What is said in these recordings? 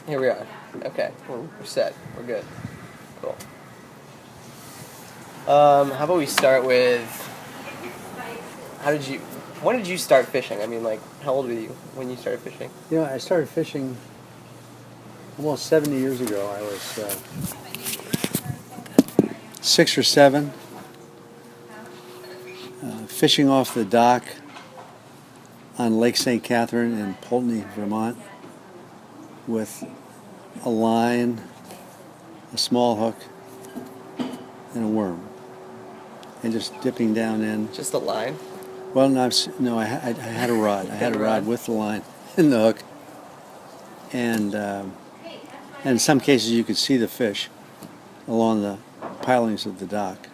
Here we are. Okay, we're set. We're good. Cool. How about we start with when did you start fishing? I mean, like, how old were you when you started fishing? You know, I started fishing almost 70 years ago. I was 6 or 7, fishing off the dock on Lake St. Catherine in Poultney, Vermont, with a line, a small hook, and a worm, and just dipping down in. Just the line? Well, no, I had a rod. I had a rod with the line and the hook, and in some cases you could see the fish along the pilings of the dock,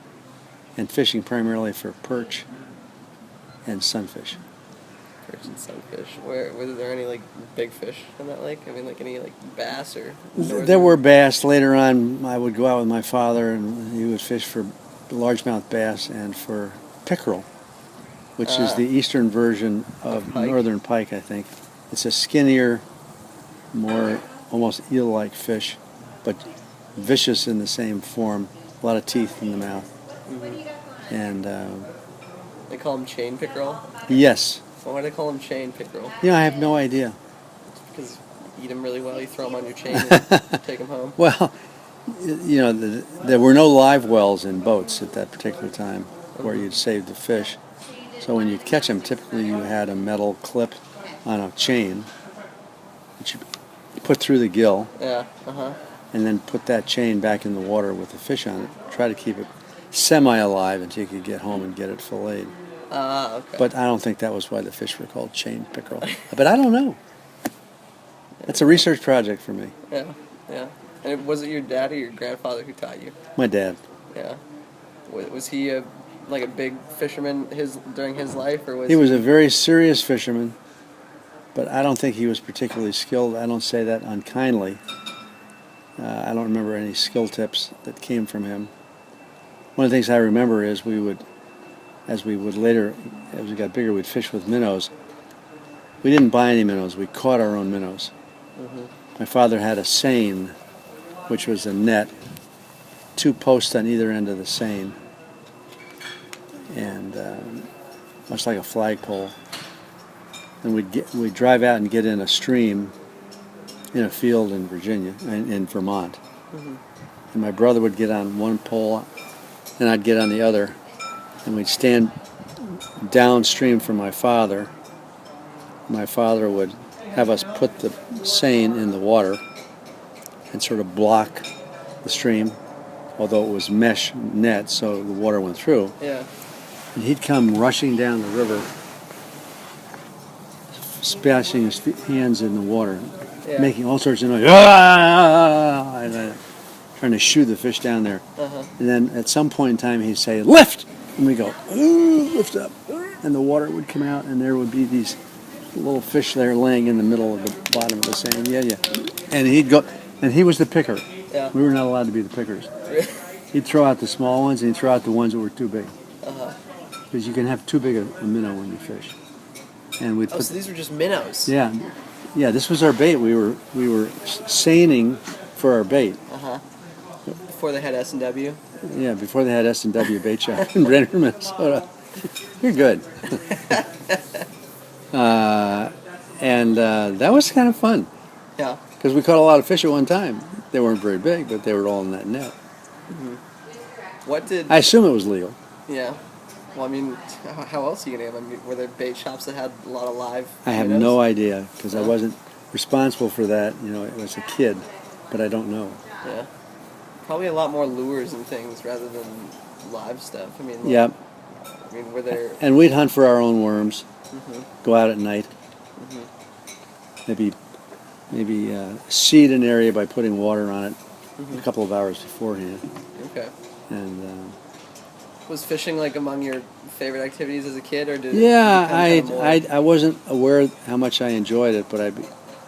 and fishing primarily for perch and sunfish. Perch and sunfish. Was there any like big fish in that lake? I mean, like any like bass or? There were bass. Later on, I would go out with my father, and he would fish for largemouth bass and for pickerel, which is the eastern version of northern pike, I think. It's a skinnier, more almost eel-like fish, but vicious in the same form. A lot of teeth in the mouth. Mm-hmm. And they call them chain pickerel? Yes. Well, why do they call them chain pickerel? Yeah, I have no idea. Because you eat them really well, you throw them on your chain and take them home? Well, you know, there were no live wells in boats at that particular time where you'd save the fish. So when you'd catch them, typically you had a metal clip on a chain, which you put through the gill. Yeah, and then put that chain back in the water with the fish on it. Try to keep it semi-alive until you could get home and get it filleted. Okay. But I don't think that was why the fish were called chain pickerel. But I don't know. It's a research project for me. Yeah. And was it your dad or your grandfather who taught you? My dad. Yeah. Was he a big fisherman during his life, or was he was a very serious fisherman, but I don't think he was particularly skilled. I don't say that unkindly. I don't remember any skill tips that came from him. One of the things I remember is as we got bigger, we'd fish with minnows. We didn't buy any minnows. We caught our own minnows. Mm-hmm. My father had a seine, which was a net, 2 posts on either end of the seine, and much like a flagpole. And we'd drive out and get in a stream in a field in Virginia, in Vermont. Mm-hmm. And my brother would get on one pole, and I'd get on the other, and we'd stand downstream from my father. My father would have us put the seine in the water and sort of block the stream, although it was mesh net, so the water went through. Yeah. And he'd come rushing down the river, splashing his hands in the water, making all sorts of noise, and trying to shoo the fish down there. Uh-huh. And then at some point in time he'd say, "Lift!" And we go, "Ooh, lift up." And the water would come out, and there would be these little fish there laying in the middle of the bottom of the seine. Yeah. And he'd go, and he was the picker. Yeah. We were not allowed to be the pickers. He'd throw out the small ones, and he'd throw out the ones that were too big. Because you can have too big a minnow when you fish. And we'd so these were just minnows. Yeah. This was our bait. We were seining for our bait. Before they had S&W. Yeah, before they had S&W Bait Shop in Brainerd, Minnesota. You're good. And that was kind of fun. Yeah. Because we caught a lot of fish at one time. They weren't very big, but they were all in that net. Mm-hmm. I assume it was legal. Yeah. Well, I mean, how else are you going to have? I mean, were there bait shops that had a lot of live I have minnows? no idea, because I wasn't responsible for that, as a kid. But I don't know. Yeah. Probably a lot more lures and things rather than live stuff. I mean, Yep. I mean, were there... And we'd hunt for our own worms. Mm-hmm. Go out at night. Mm-hmm. Maybe seed an area by putting water on it a couple of hours beforehand. Okay. And was fishing like among your favorite activities as a kid, or did I wasn't aware how much I enjoyed it, but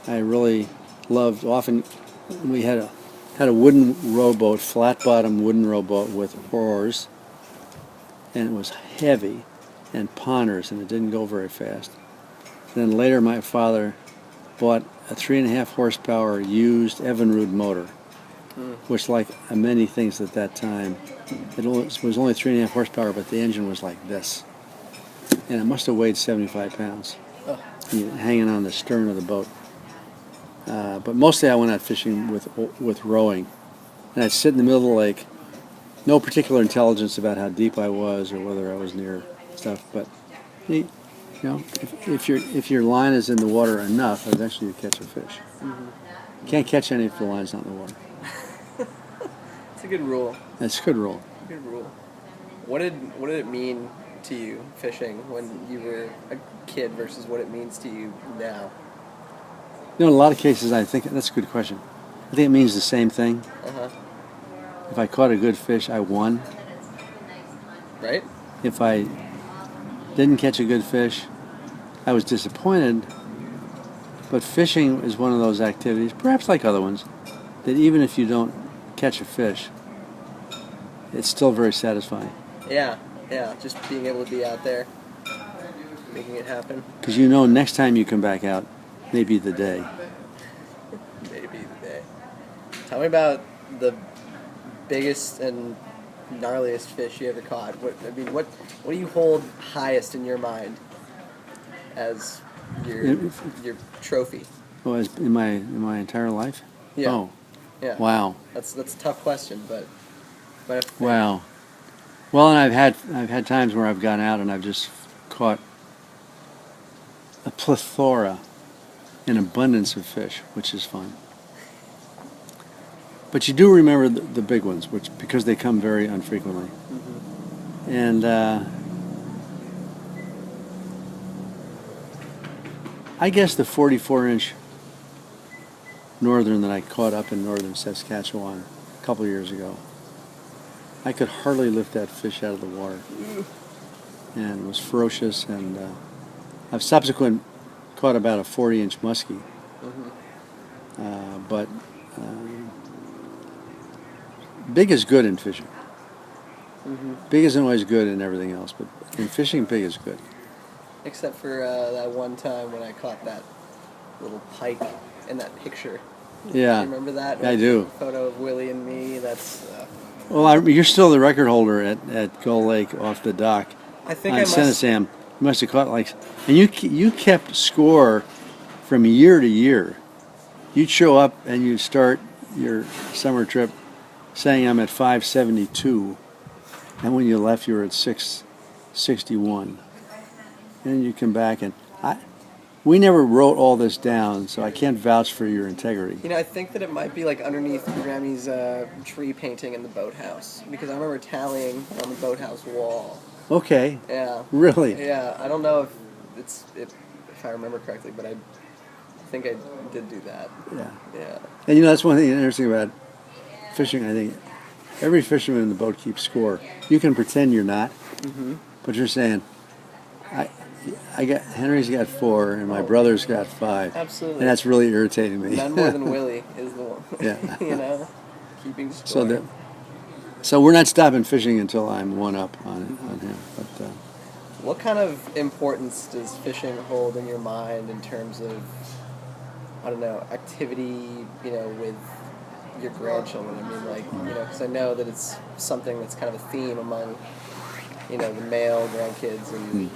I really loved. Often we had a wooden rowboat, flat bottom wooden rowboat with oars, and it was heavy and ponderous, and it didn't go very fast. Then later my father bought a 3.5 horsepower used Evinrude motor, which, like many things at that time, it was only 3.5 horsepower, but the engine was like this. And it must have weighed 75 pounds, hanging on the stern of the boat. But mostly I went out fishing with rowing. And I'd sit in the middle of the lake, no particular intelligence about how deep I was or whether I was near stuff, but you know, if your line is in the water enough, eventually you catch a fish. You can't catch any if the line's not in the water. It's a good rule. That's a good rule. Good rule. What did it mean to you fishing when you were a kid versus what it means to you now? You know, in a lot of cases, I think that's a good question. I think it means the same thing. If I caught a good fish, I won. Right? If I didn't catch a good fish, I was disappointed. But fishing is one of those activities, perhaps like other ones, that even if you don't catch a fish, it's still very satisfying. Yeah, just being able to be out there, making it happen. Because you know next time you come back out, may be the day. Maybe the day. Tell me about the biggest and gnarliest fish you ever caught. What do you hold highest in your mind as your trophy? Oh, as in my think. life? Yeah. Oh. Yeah. Wow. That's a tough question, but wow. Well, and I've had times where I've gone out and I've just caught a plethora, an abundance of fish, which is fun. But you do remember the big ones, because they come very infrequently. And I guess the 44-inch northern that I caught up in northern Saskatchewan a couple years ago, I could hardly lift that fish out of the water, and it was ferocious. And I've subsequently caught about a 40-inch muskie, but big is good in fishing. Big isn't always good in everything else, but in fishing, big is good. Except for that one time when I caught that little pike in that picture. Yeah. Do you remember that? I do. Photo of Willie and me. That's. Well, you're still the record holder at Gull Lake off the dock. I think on I must. Senesam. You must have caught and you kept score from year to year. You'd show up and you'd start your summer trip saying I'm at 572, and when you left you were at 661. And you come back and we never wrote all this down, so I can't vouch for your integrity. You know, I think that it might be like underneath Grammy's tree painting in the boathouse, because I remember tallying on the boathouse wall. Okay. Yeah. Really? Yeah. I don't know if I remember correctly, but I think I did do that. Yeah. Yeah. And you know, that's one thing interesting about fishing. I think every fisherman in the boat keeps score. You can pretend you're not, but you're saying, Henry's got 4 and my brother's got 5. Absolutely. And that's really irritating me. None more than Willie is the one. Yeah. You know, keeping score. So we're not stopping fishing until I'm one up on him. But what kind of importance does fishing hold in your mind in terms of, I don't know, activity, you know, with your grandchildren? I mean, like, you know, because I know that it's something that's kind of a theme among, you know, the male grandkids and.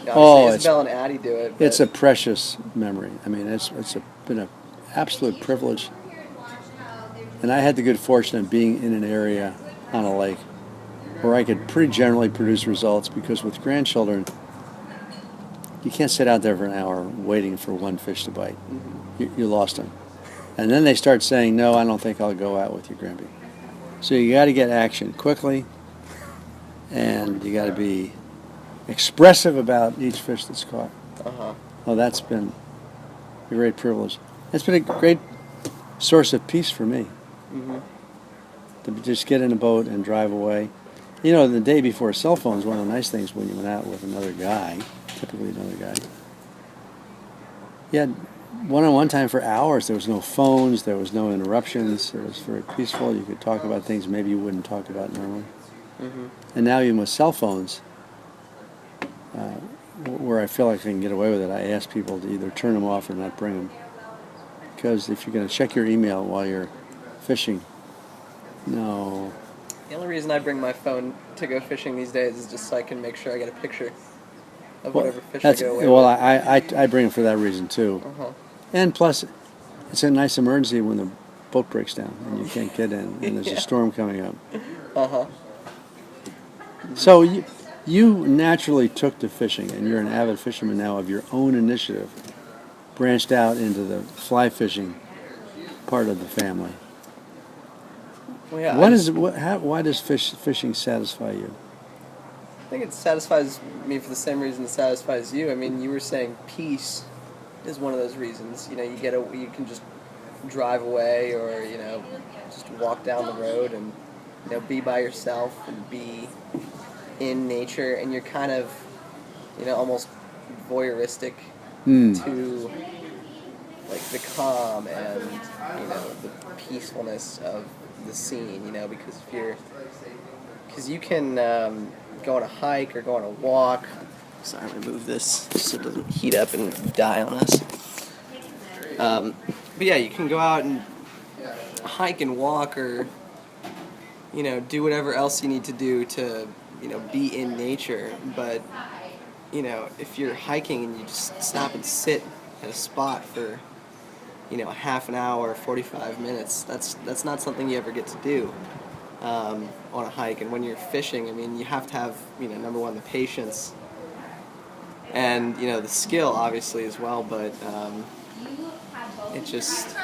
Isabel and Addie do it. It's a precious memory. I mean, it's been an absolute privilege. And I had the good fortune of being in an area on a lake where I could pretty generally produce results, because with grandchildren, you can't sit out there for an hour waiting for one fish to bite. You lost them. And then they start saying, no, I don't think I'll go out with you, Grampy. So you got to get action quickly, and you got to be expressive about each fish that's caught. Well, that's been a great privilege. It's been a great source of peace for me. To just get in a boat and drive away. You know, the day before cell phones, one of the nice things when you went out with another guy, typically another guy, you had one-on-one time for hours. There was no phones, there was no interruptions. It was very peaceful. You could talk about things maybe you wouldn't talk about normally. And now even with cell phones, where I feel like I can get away with it, I ask people to either turn them off or not bring them. because if you're going to check your email while you're fishing, no. The only reason I bring my phone to go fishing these days is just so I can make sure I get a picture of whatever fish I go away well, with. I bring it for that reason too. Uh-huh. And plus, it's a nice emergency when the boat breaks down and you can't get in, and there's a storm coming up. Uh-huh. So you naturally took to fishing, and you're an avid fisherman now of your own initiative, branched out into the fly fishing part of the family. Well, yeah, Why does fishing satisfy you? I think it satisfies me for the same reason it satisfies you. I mean, you were saying peace is one of those reasons. You know, you can just drive away, or just walk down the road and be by yourself and be in nature, and you're kind of almost voyeuristic to like the calm and the peacefulness of the scene. Because you can go on a hike or go on a walk. Sorry, I'm gonna move this so it doesn't heat up and die on us. But yeah, you can go out and hike and walk, or do whatever else you need to do to be in nature. But if you're hiking and you just stop and sit at a spot for a half an hour, 45 minutes, that's not something you ever get to do on a hike. And when you're fishing, I mean, you have to have number one, the patience, and the skill obviously as well. But it just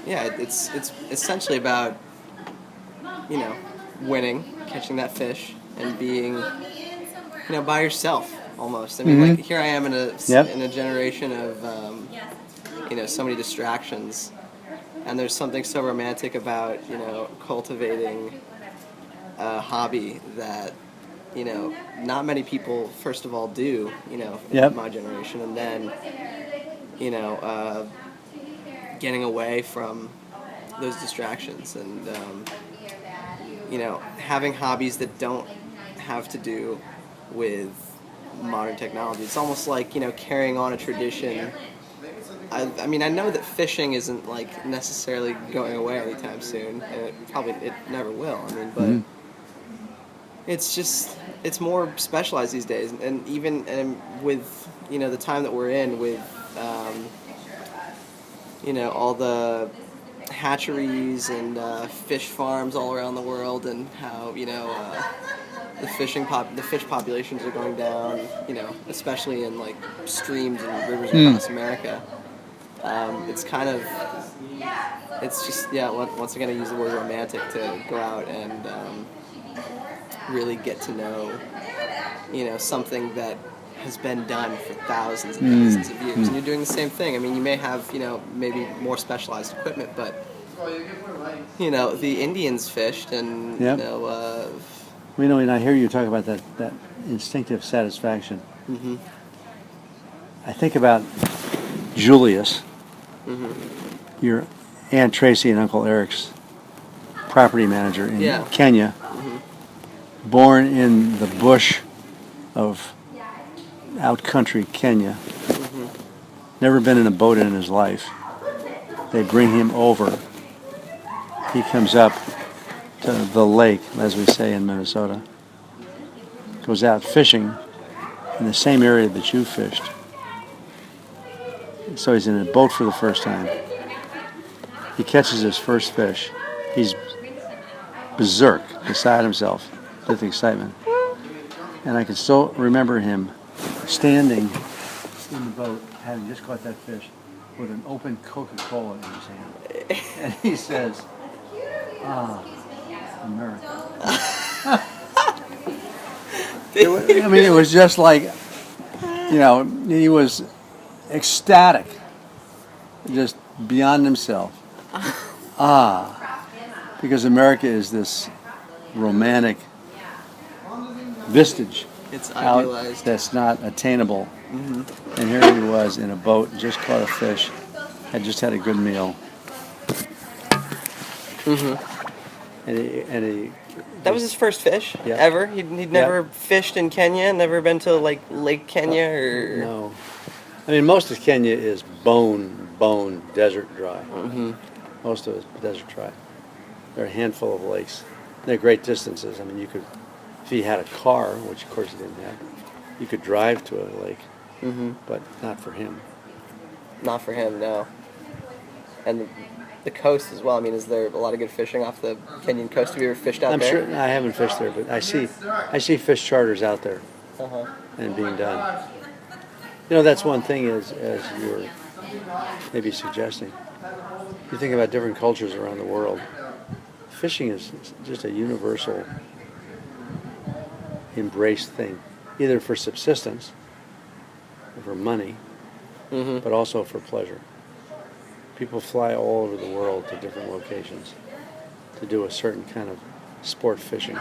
it's essentially about winning, catching that fish, and being by yourself almost. I mean, like here I am in a generation of so many distractions, and there's something so romantic about cultivating a hobby that not many people first of all do in my generation, and then getting away from those distractions, and having hobbies that don't have to do with modern technology. It's almost like carrying on a tradition. I mean, I know that fishing isn't like necessarily going away anytime soon, and it never will. I mean, but it's more specialized these days, and even with the time that we're in with all the hatcheries and fish farms all around the world, and how the fish populations are going down, especially in like streams and rivers across America. It's kind of, it's just, once again I use the word romantic to go out and really get to know something that has been done for thousands and thousands of years. And you're doing the same thing. I mean, you may have maybe more specialized equipment, but the Indians fished, and and I hear you talk about that instinctive satisfaction. I think about Julius, your Aunt Tracy and Uncle Eric's property manager in Kenya, born in the bush of out-country Kenya, never been in a boat in his life. They bring him over. He comes up to the lake, as we say in Minnesota, goes out fishing in the same area that you fished. So he's in a boat for the first time. He catches his first fish. He's berserk, beside himself with excitement. And I can still remember him standing in the boat, having just caught that fish, with an open Coca-Cola in his hand. And he says, America. I mean, it was just like, he was ecstatic, just beyond himself. Because America is this romantic vestige. It's idealized. That's not attainable. And here he was in a boat, just caught a fish, had just had a good meal. And he that was his first fish ever. He'd never fished in Kenya, never been to like Lake Kenya or. No, I mean most of Kenya is bone bone desert dry. Mm-hmm. Most of it's desert dry. There are a handful of lakes. They're great distances. I mean, you could, if you had a car, which of course he didn't have, you could drive to a lake, Mm-hmm. but not for him. Not for him, no. And the coast as well. I mean, is there a lot of good fishing off the Kenyan coast? Have you ever fished out I'm there? sure I haven't fished there, but I see fish charters out there Uh-huh. and being done. You know, that's one thing is, as you're maybe suggesting. You think about different cultures around the world. Fishing is just a universal embraced thing, either for subsistence, or for money, Mm-hmm. but also for pleasure. People fly all over the world to different locations to do a certain kind of sport fishing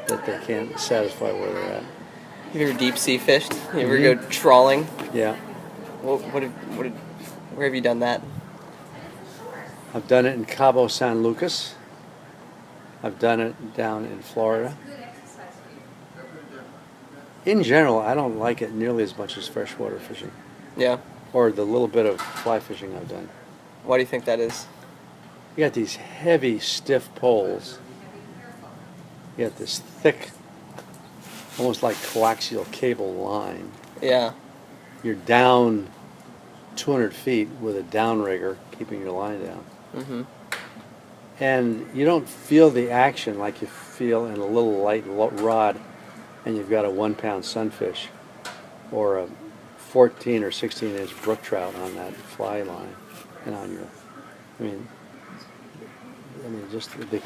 that they can't satisfy where they're at. Have you ever deep sea fished? You ever Mhm. go trawling? Yeah, Where have you done that? I've done it in Cabo San Lucas. I've done it down in Florida. In general, I don't like it nearly as much as freshwater fishing, Yeah. or the little bit of fly fishing I've done. Why do you think that is? You got these heavy, stiff poles. You got this thick, almost like coaxial cable line. Yeah. You're down 200 feet with a downrigger keeping your line down. Mm-hmm. And you don't feel the action like you feel in a little light rod and you've got a 1 pound sunfish or a 14 or 16 inch brook trout on that fly line and on your, I mean just the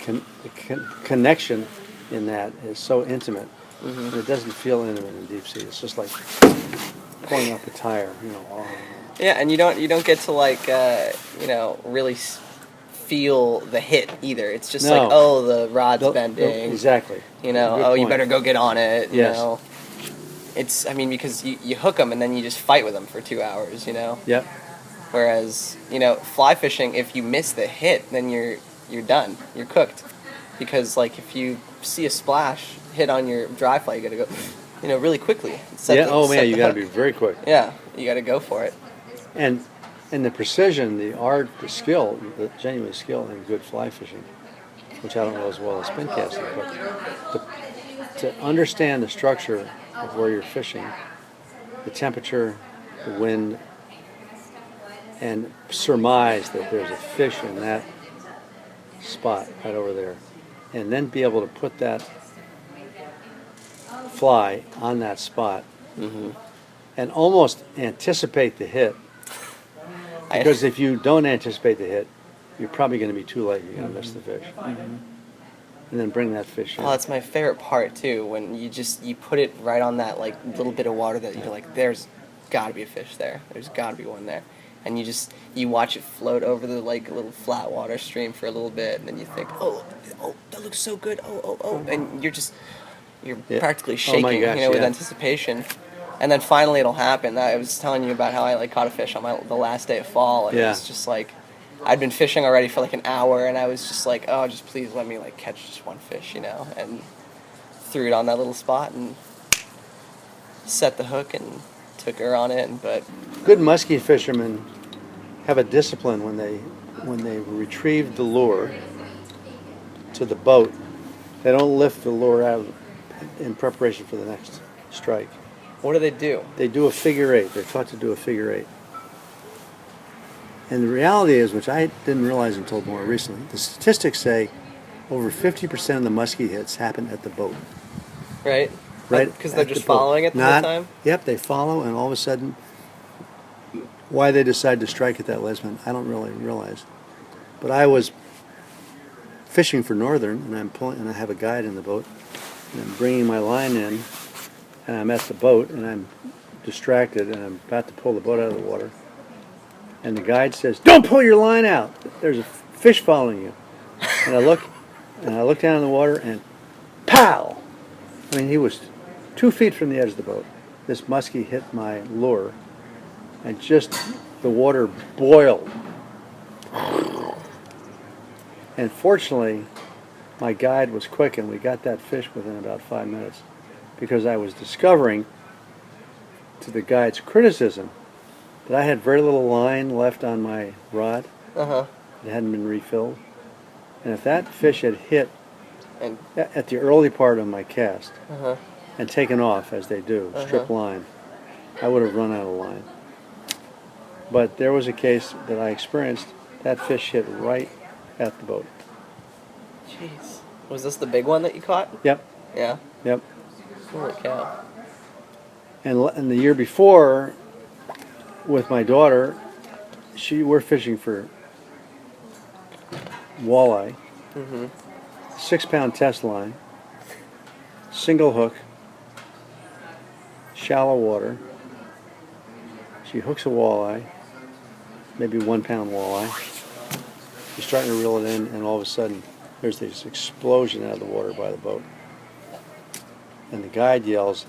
connection in that is so intimate. Mm-hmm. And it doesn't feel intimate in deep sea. It's just like pulling up a tire, you know. Oh. Yeah, and you don't get to like really feel the hit either. It's just No. like, oh, the rod's bending. Exactly. You know, Good oh, you point. better go get on it. You Yes. know, it's because you hook them and then you just fight with them for 2 hours. You know. Yep. Whereas fly fishing, if you miss the hit, then you're done. You're cooked. Because like if you see a splash hit on your dry fly, you got to go, really quickly. You got to be very quick. Yeah, you got to go for it. And the precision, the art, the skill, the genuine skill in good fly fishing, which I don't know as well as spin casting, but to understand the structure of where you're fishing, the temperature, the wind, and surmise that there's a fish in that spot right over there, and then be able to put that fly on that spot Mm-hmm. and almost anticipate the hit. Because if you don't anticipate the hit, you're probably going to be too late. You're going to miss the fish. Mm-hmm. And then bring that fish in. Oh, that's my favorite part too. When you put it right on that like little bit of water that you're like, there's got to be a fish there. There's got to be one there. And you watch it float over the like little flat water stream for a little bit, and then you think, oh, that looks so good. Oh, and you're practically shaking, my gosh, with yeah. anticipation. And then finally it'll happen. I was telling you about how I like caught a fish on the last day of fall, and it was just like I'd been fishing already for like an hour, and I was just like, oh, just please let me like catch just one fish, and threw it on that little spot and set the hook and took her on it. But Good muskie fishermen have a discipline when they retrieve the lure to the boat. They don't lift the lure out in preparation for the next strike. what do they do? They do a figure eight. They're taught to do a figure eight. And the reality is, which I didn't realize until more recently, the statistics say over 50% of the muskie hits happen at the boat. Right? Right? Because they're At just the boat. following it the whole time? Yep, they follow, and all of a sudden, why they decide to strike at that last minute, I don't really realize. But I was fishing for Northern, and and I have a guide in the boat, and I'm bringing my line in, and I'm at the boat, and I'm distracted, and I'm about to pull the boat out of the water. And the guide says, "Don't pull your line out. There's a fish following you." And I look down in the water, and pow! I mean, he was 2 feet from the edge of the boat. This muskie hit my lure, and just the water boiled. And fortunately, my guide was quick, and we got that fish within about 5 minutes, because I was discovering, to the guide's criticism, but I had very little line left on my rod. Uh-huh. It hadn't been refilled. And if that fish had hit And at the early part of my cast uh-huh. and taken off, as they do, strip line, I would have run out of line. But there was a case that I experienced. That fish hit right at the boat. Jeez. Was this the big one that you caught? Yep, Yeah. yep. Holy cow. And the year before, with my daughter, we're fishing for walleye. Mm-hmm. 6-pound test line, single hook, shallow water. She hooks a walleye, maybe 1-pound walleye. She's starting to reel it in, and all of a sudden, there's this explosion out of the water by the boat. And the guide yells,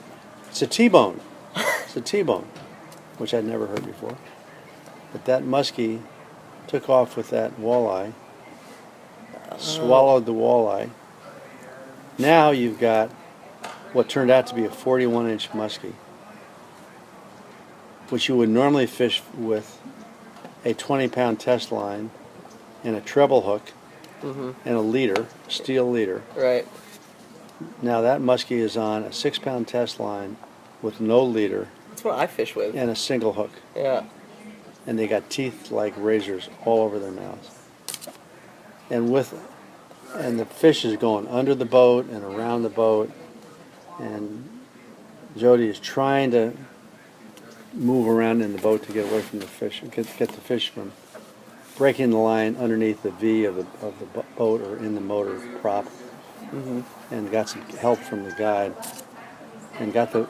"It's a T-bone! It's a T-bone," which I'd never heard before. But that muskie took off with that walleye, swallowed the walleye. Now you've got what turned out to be a 41-inch muskie, which you would normally fish with a 20-pound test line and a treble hook and a leader, steel leader. Right. Now that muskie is on a 6-pound test line with no leader That's what I fish with. and a single hook. Yeah. And they got teeth like razors all over their mouths. And the fish is going under the boat and around the boat, and Jody is trying to move around in the boat to get away from the fish, get the fish from breaking the line underneath the V of the boat or in the motor prop, and got some help from the guide, and got the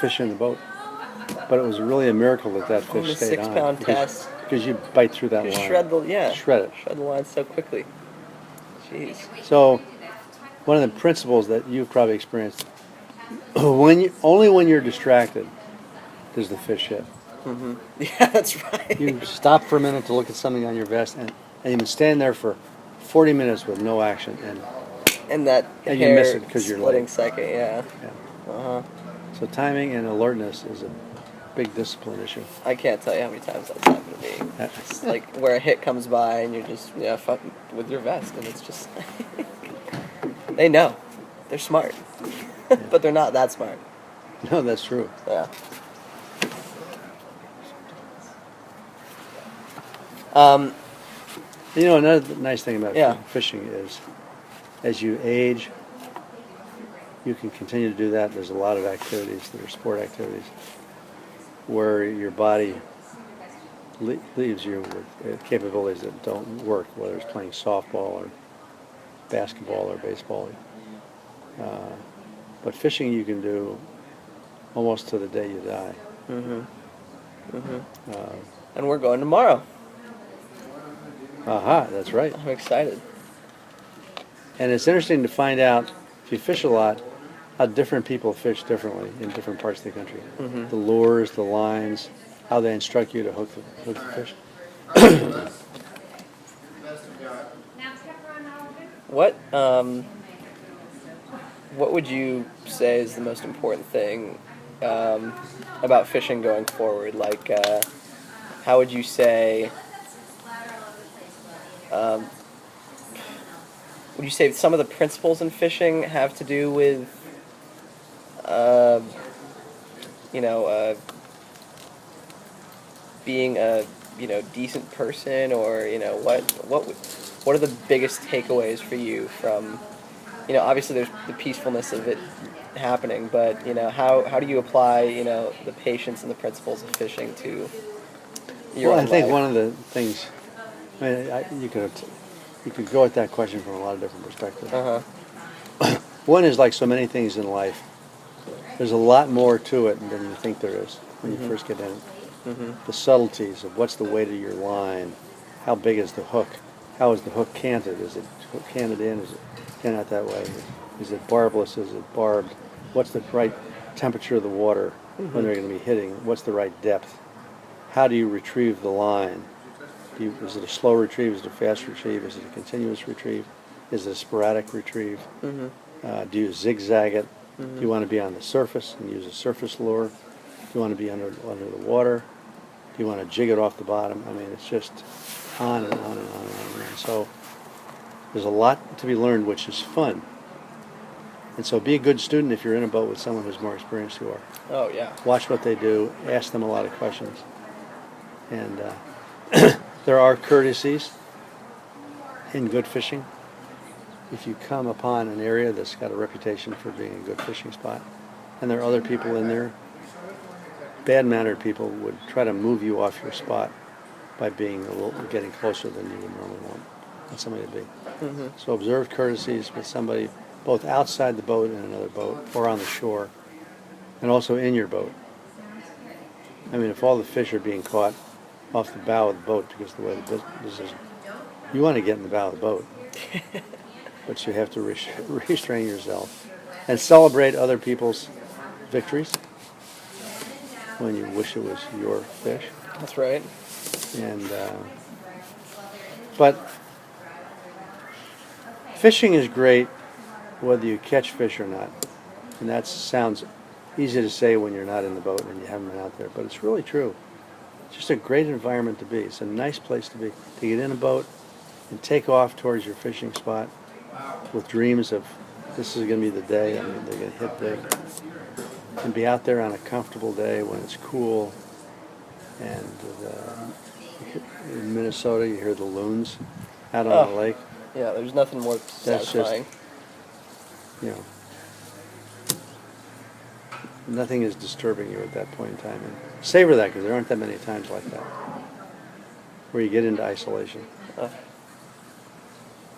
fish in the boat. But it was really a miracle that fish the stayed on. 6-pound test. Because you bite through that You line. shred Shred it. Shred the line so quickly. Jeez. So, one of the principles that you've probably experienced, only when you're distracted does the fish hit. Yeah, that's right. You stop for a minute to look at something on your vest, and you've been standing there for 40 minutes with no action, And that and hair you miss it because you're splitting late. second, yeah. Yeah. So timing and alertness is a big discipline issue. I can't tell you how many times that's happened to me. It's like where a hit comes by and you're just fucking with your vest, and it's just they know, they're smart, but they're not that smart. No, that's true. Yeah. Another nice thing about Yeah. fishing is, as you age, you can continue to do that. There's a lot of activities that are sport activities where your body leaves you with capabilities that don't work, whether it's playing softball or basketball or baseball. But fishing you can do almost to the day you die. And we're going tomorrow. Aha, that's right. I'm excited. And it's interesting to find out, if you fish a lot, how different people fish differently in different parts of the country. The lures, the lines, how they instruct you to hook the fish. What would you say is the most important thing about fishing going forward? Like, how would you say? Would you say some of the principles in fishing have to do with, being a decent person, or what are the biggest takeaways for you from, obviously there's the peacefulness of it happening, but how do you apply the patience and the principles of fishing to your own I think life? one of the things, you could go at that question from a lot of different perspectives. One is, like so many things in life, there's a lot more to it than you think there is when you first get in it. The subtleties of what's the weight of your line, how big is the hook, how is the hook canted, is it canted in, is it canted out that way, is it barbless, is it barbed, what's the right temperature of the water when they're going to be hitting, what's the right depth, how do you retrieve the line, is it a slow retrieve, is it a fast retrieve, is it a continuous retrieve, is it a sporadic retrieve, do you zigzag it, do you want to be on the surface and use a surface lure, do you want to be under the water, Do you want to jig it off the bottom? I mean, it's just on and on and on and on. So there's a lot to be learned, which is fun. And so be a good student if you're in a boat with someone who's more experienced than you are. Oh, yeah. Watch what they do. Ask them a lot of questions. And there are courtesies in good fishing. If you come upon an area that's got a reputation for being a good fishing spot, and there are other people in there, bad-mannered people would try to move you off your spot by being getting closer than you would normally want somebody to be. Mm-hmm. So observe courtesies with somebody both outside the boat in another boat or on the shore, and also in your boat. I mean, if all the fish are being caught off the bow of the boat because the way the business is, you want to get in the bow of the boat, but you have to restrain yourself and celebrate other people's victories when you wish it was your fish. That's right. And but fishing is great whether you catch fish or not. And that sounds easy to say when you're not in the boat and you haven't been out there, but it's really true. It's just a great environment to be. It's a nice place to be, to get in a boat and take off towards your fishing spot with dreams of this is going to be the day. I mean, they're going to hit big. And be out there on a comfortable day when it's cool. And in Minnesota, you hear the loons out on the lake. Yeah, there's nothing more satisfying. You know, nothing is disturbing you at that point in time. And savor that, because there aren't that many times like that where you get into isolation.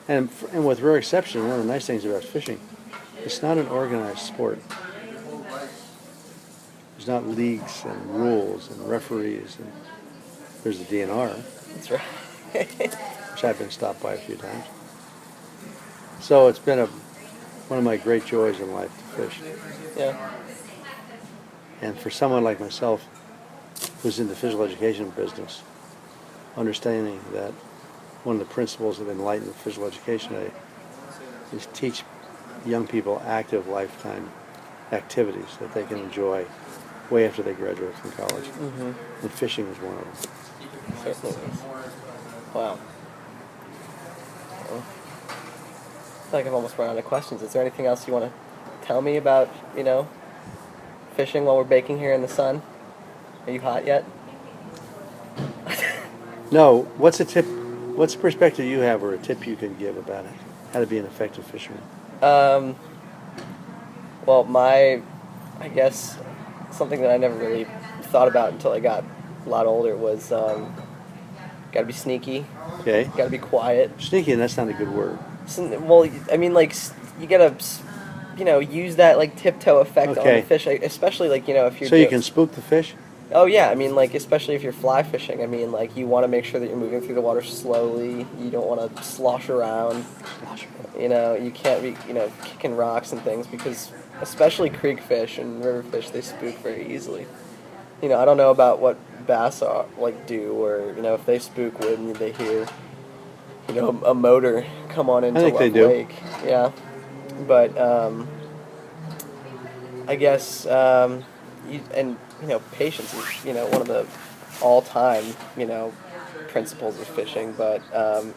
And with rare exception, one of the nice things about fishing, it's not an organized sport. There's not leagues and rules and referees, and there's the DNR. That's right. Which I've been stopped by a few times. So it's been one of my great joys in life to fish. Yeah. And for someone like myself who's in the physical education business, understanding that one of the principles of enlightened physical education today is teach young people active lifetime activities that they can enjoy way after they graduate from college. Mm-hmm. And fishing is one of them. Certainly is. Wow. Well, I feel like I've almost run out of questions. Is there anything else you want to tell me about, fishing while we're baking here in the sun? Are you hot yet? No. What's a tip? What's a perspective you have, or a tip you can give about it? How to be an effective fisherman? Well, I guess something that I never really thought about until I got a lot older was got to be sneaky. Okay. Got to be quiet. Sneaky, and that's not a good word. Well, I mean, you gotta, use that tiptoe effect on the fish, especially if you're. So you can spook the fish. Oh yeah, I mean, especially if you're fly fishing. I mean, you want to make sure that you're moving through the water slowly. You don't want to slosh around. You can't be, kicking rocks and things, because especially creek fish and river fish, they spook very easily. I don't know about what bass do, or if they spook when they hear, a motor come on into Love Lake. Yeah, but I guess patience is one of the all-time principles of fishing. But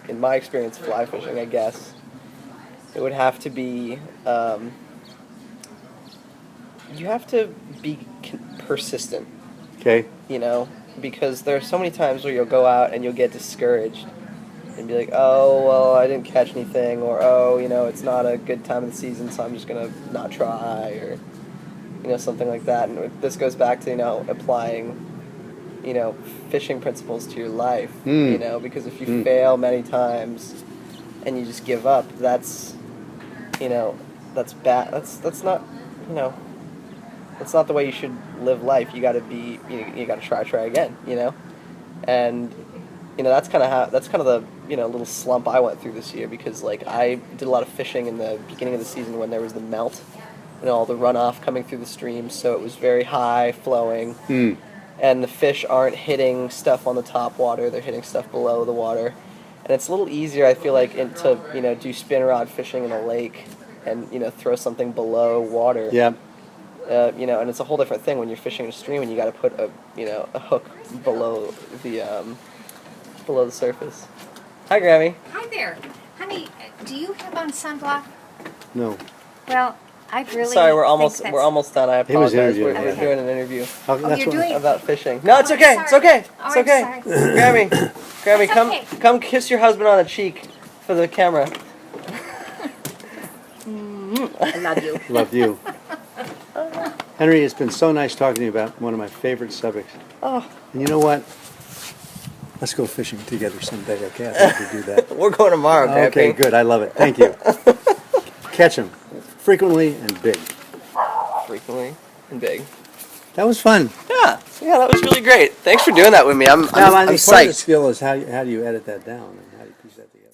in my experience, fly fishing, I guess it would have to be you have to be persistent. Okay. Because there are so many times where you'll go out and you'll get discouraged and be like, oh, well, I didn't catch anything, or, oh, it's not a good time of the season, so I'm just going to not try, or, something like that. And this goes back to, applying, fishing principles to your life, because if you fail many times and you just give up, that's bad. That's not, that's not the way you should live life. You gotta you gotta try again, and, that's kind of the, little slump I went through this year, because, I did a lot of fishing in the beginning of the season when there was the melt, all the runoff coming through the streams, so it was very high flowing, and the fish aren't hitting stuff on the top water, they're hitting stuff below the water, and it's a little easier, I feel like, to do spin rod fishing in a lake and, throw something below water. Yeah. and it's a whole different thing when you're fishing in a stream and you got to put a hook below the surface. Hi, Grammy. Hi there. Honey, do you have on sunblock? No. Well, I really Sorry, we're think that's... almost done. I He was apologize. We're interviewing, yeah. doing an interview Oh, you're doing... about fishing. No, it's Oh, okay. I'm It's sorry. okay. Oh, It's I'm okay. sorry. Grammy, It's okay. come kiss your husband on the cheek for the camera. I love you. Love you. Henry, it's been so nice talking to you about one of my favorite subjects. Oh, And you know what? Let's go fishing together someday, okay? I'd love to do that. we're going tomorrow, Grampy. Okay, good. I love it. Thank you. Catch them frequently and big. Frequently and big. That was fun. Yeah, that was really great. Thanks for doing that with me. I'm Now, I think part of the psyched. skill is how do you edit that down?